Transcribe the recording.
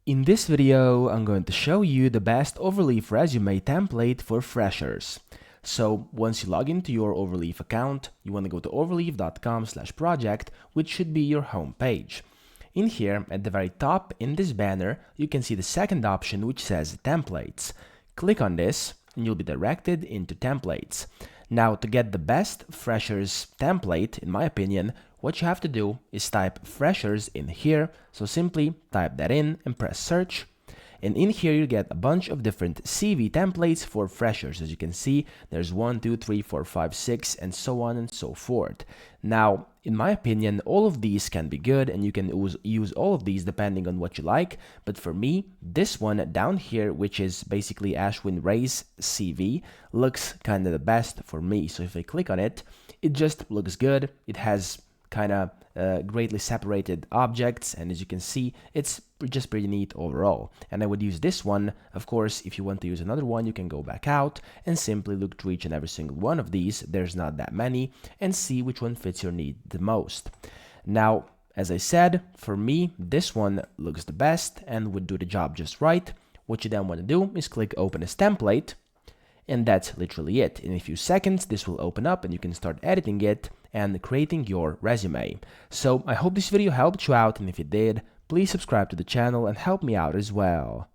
In this video, I'm going to show you the best Overleaf resume template for freshers. So once you log into your Overleaf account, you want to go to overleaf.com/project, which should be your home page. In here, at the very top in this banner, you can see the second option which says templates. Click on this and you'll be directed into templates. Now, to get the best freshers template, in my opinion, what you have to do is type freshers in here. So simply type that in and press search. And in here you get a bunch of different CV templates for freshers. As you can see, there's 1, 2, 3, 4, 5, 6, and so on and so forth. Now, in my opinion, all of these can be good and you can use all of these depending on what you like. But for me, this one down here, which is basically Ashwin Ray's CV, looks kind of the best for me. So if I click on it, it just looks good. It has kind of greatly separated objects, and as you can see, it's just pretty neat overall. And I would use this one. Of course, if you want to use another one, you can go back out and simply look through each and every single one of these. There's not that many, and see which one fits your need the most. Now, as I said, for me, this one looks the best and would do the job just right. What you then want to do is click Open as Template, and that's literally it. In a few seconds, this will open up and you can start editing it and creating your resume. So I hope this video helped you out, and if it did, please subscribe to the channel and help me out as well.